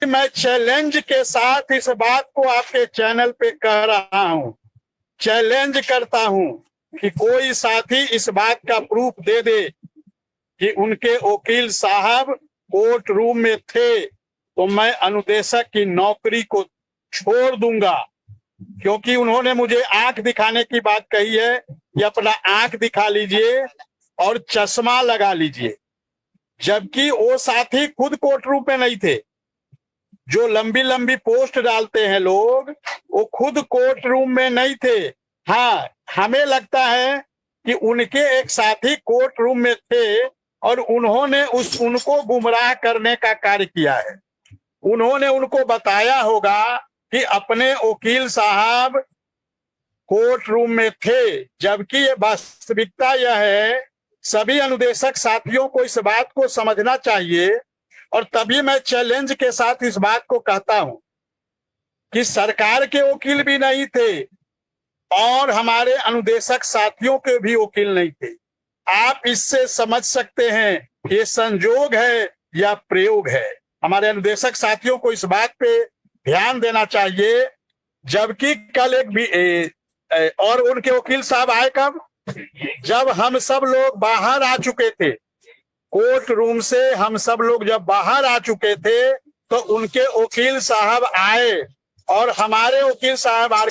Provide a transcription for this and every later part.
मैं चैलेंज के साथ इस बात को आपके चैनल पे कह रहा हूं, चैलेंज करता हूं कि कोई साथी इस बात का प्रूफ दे दे कि उनके वकील साहब कोर्ट रूम में थे, तो मैं अनुदेशक की नौकरी को छोड़ दूंगा। क्योंकि उन्होंने मुझे आंख दिखाने की बात कही है कि अपना आंख दिखा लीजिए और चश्मा लगा लीजिए, जबकि वो साथी खुद कोर्ट रूम में नहीं थे। जो लंबी लंबी पोस्ट डालते हैं लोग, वो खुद कोर्ट रूम में नहीं थे। हाँ, हमें लगता है कि उनके एक साथी कोर्ट रूम में थे और उन्होंने उनको गुमराह करने का कार्य किया है। उन्होंने उनको बताया होगा कि अपने वकील साहब कोर्ट रूम में थे, जबकि ये वास्तविकता यह है। सभी अनुदेशक साथियों को इस बात को समझना चाहिए, और तभी मैं चैलेंज के साथ इस बात को कहता हूं कि सरकार के वकील भी नहीं थे और हमारे अनुदेशक साथियों के भी वकील नहीं थे। आप इससे समझ सकते हैं ये संजोग है या प्रयोग है। हमारे अनुदेशक साथियों को इस बात पे ध्यान देना चाहिए। जबकि कल एक भी और उनके वकील साहब आए कब? जब हम सब लोग बाहर आ चुके थे कोर्ट रूम से, हम सब लोग जब बाहर आ चुके थे तो उनके वकील साहब आए और हमारे वकील साहब आर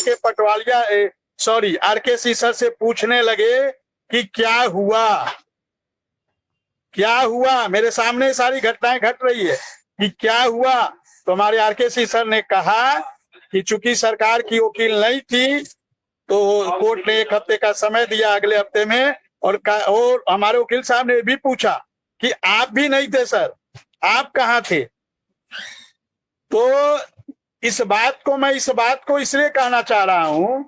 के सीसर से पूछने लगे कि क्या हुआ, क्या हुआ। मेरे सामने सारी घटनाएं घट रही है कि क्या हुआ। तो हमारे आर.के. सीसर ने कहा कि चूंकि सरकार की वकील नहीं थी तो कोर्ट ने 1 हफ्ते का समय दिया, अगले हफ्ते में। और हमारे वकील साहब ने भी पूछा कि आप भी नहीं थे सर, आप कहाँ थे? तो इस बात को इसलिए कहना चाह रहा हूं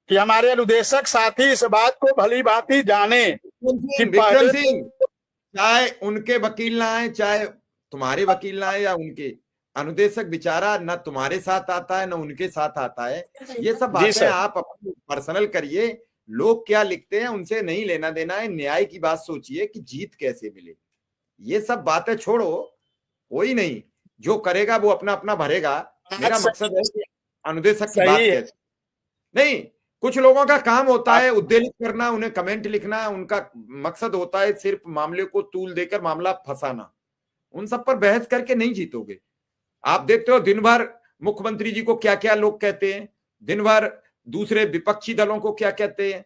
कि हमारे अनुदेशक साथी इस बात को भली भांति जाने कि विक्रम सिंह, चाहे उनके वकील ना आए, चाहे तुम्हारे वकील ना आए, या उनके अनुदेशक बेचारा न तुम्हारे साथ आता है न उनके साथ आता है। ये सब बातें आप अपनी पर्सनल करिए। लोग क्या लिखते हैं उनसे नहीं लेना देना है। न्याय की बात सोचिए कि जीत कैसे मिले। ये सब बातें छोड़ो, कोई नहीं, जो करेगा वो अपना अपना भरेगा। मेरा मकसद है कि अनुदेशक की बात कैसे नहीं। कुछ लोगों का काम होता है उद्वेलित करना, उन्हें कमेंट लिखना, उनका मकसद होता है सिर्फ मामले को तूल देकर मामला फंसाना। उन सब पर बहस करके नहीं जीतोगे। आप देखते हो दिन भर मुख्यमंत्री जी को क्या क्या लोग कहते हैं, दिन भर दूसरे विपक्षी दलों को क्या कहते हैं।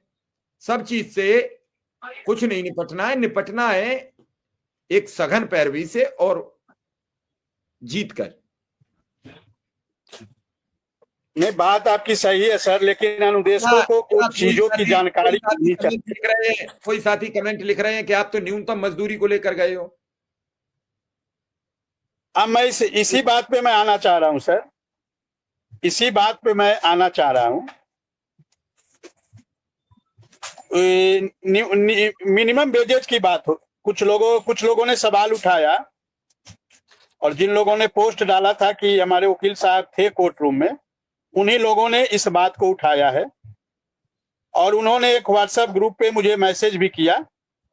सब चीज से कुछ नहीं निपटना है। निपटना है एक सघन पैरवी से और जीत कर। नहीं, बात आपकी सही है सर, लेकिन अनुदेशकों को कुछ चीजों की जानकारी लिख रहे हैं, कोई साथी कमेंट लिख रहे हैं कि आप तो न्यूनतम मजदूरी को लेकर गए हो। अब मैं इसी बात पे मैं आना चाह रहा हूं सर, इसी बात पे मैं आना चाह रहा हूं। मिनिमम वेजेज की बात हो, कुछ लोगों ने सवाल उठाया, और जिन लोगों ने पोस्ट डाला था कि हमारे वकील साहब थे कोर्ट रूम में, उन्हीं लोगों ने इस बात को उठाया है। और उन्होंने एक व्हाट्सएप ग्रुप पे मुझे मैसेज भी किया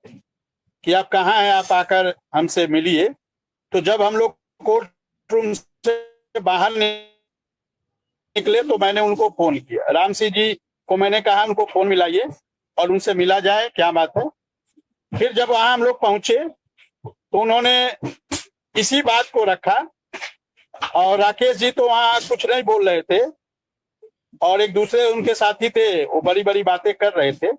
कि आप कहाँ हैं, आप आकर हमसे मिलिए। तो जब हम लोग कोर्ट रूम से बाहर निकले तो मैंने उनको फोन किया, राम सिंह जी को मैंने कहा उनको फोन मिलाइए और उनसे मिला जाए, क्या बात है। फिर जब वहां हम लोग पहुंचे तो उन्होंने इसी बात को रखा, और राकेश जी तो वहां कुछ नहीं बोल रहे थे, और एक दूसरे उनके साथी थे वो बड़ी बड़ी बातें कर रहे थे।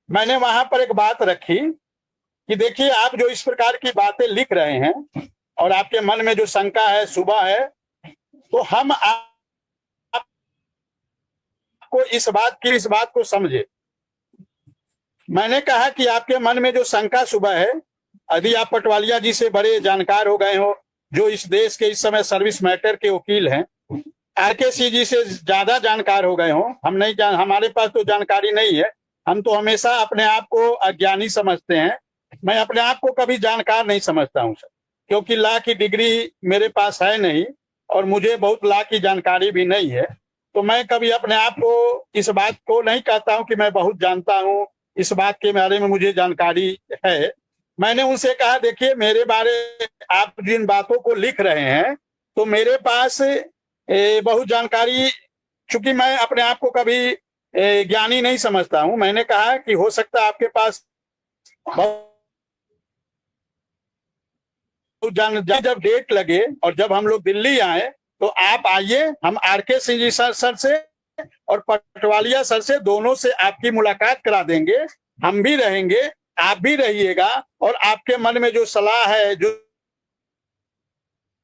मैंने वहां पर एक बात रखी कि देखिए, आप जो इस प्रकार की बातें लिख रहे हैं और आपके मन में जो शंका है, सुबह है, तो हम आपको इस बात को समझे। मैंने कहा कि आपके मन में जो शंका सुबह है, यदि आप पटवालिया जी से बड़े जानकार हो गए हो, जो इस देश के इस समय सर्विस मैटर के वकील हैं, आर.के. जी से ज्यादा जानकार हो गए हो, हमारे पास तो जानकारी नहीं है। हम तो हमेशा अपने आप को अज्ञानी समझते हैं। मैं अपने आप को कभी जानकार नहीं समझता हूं सर, क्योंकि लॉ की डिग्री मेरे पास है नहीं और मुझे बहुत लॉ की जानकारी भी नहीं है। तो मैं कभी अपने आप को इस बात को नहीं कहता हूं कि मैं बहुत जानता हूं, इस बात के बारे में मुझे जानकारी है। मैंने उनसे कहा, देखिए, मेरे बारे आप जिन बातों को लिख रहे हैं तो मेरे पास बहुत जानकारी, चूंकि मैं अपने आप को कभी ज्ञानी नहीं समझता हूं, मैंने कहा कि हो सकता है आपके पास जब डेट लगे और जब हम लोग दिल्ली आए तो आप आइए, हम आर.के. सिंह जी सर से और पटवालिया सर से, दोनों से आपकी मुलाकात करा देंगे। हम भी रहेंगे, आप भी रहिएगा, और आपके मन में जो सलाह है, जो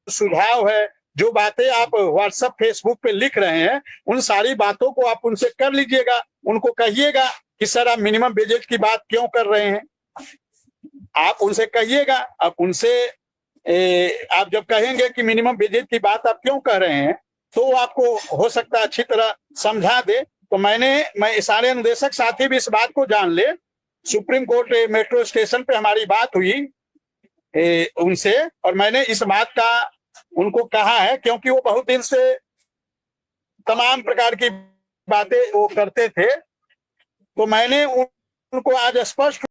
सुझाव है, जो बातें आप व्हाट्सएप फेसबुक पे लिख रहे हैं, उन सारी बातों को आप उनसे कर लीजिएगा। उनको कहिएगा कि सर आप मिनिमम वेजेज की बात क्यों कर रहे हैं, आप उनसे कहिएगा। आप उनसे आप जब कहेंगे कि मिनिमम वेजेज की बात आप क्यों कह रहे हैं, तो वो आपको हो सकता है अच्छी तरह समझा दे। तो मैं सारे अनुदेशक साथी भी इस बात को जान ले। सुप्रीम कोर्ट मेट्रो स्टेशन पे हमारी बात हुई उनसे, और मैंने इस बात का उनको कहा है, क्योंकि वो बहुत दिन से तमाम प्रकार की बातें वो करते थे। तो मैंने उनको आज स्पष्ट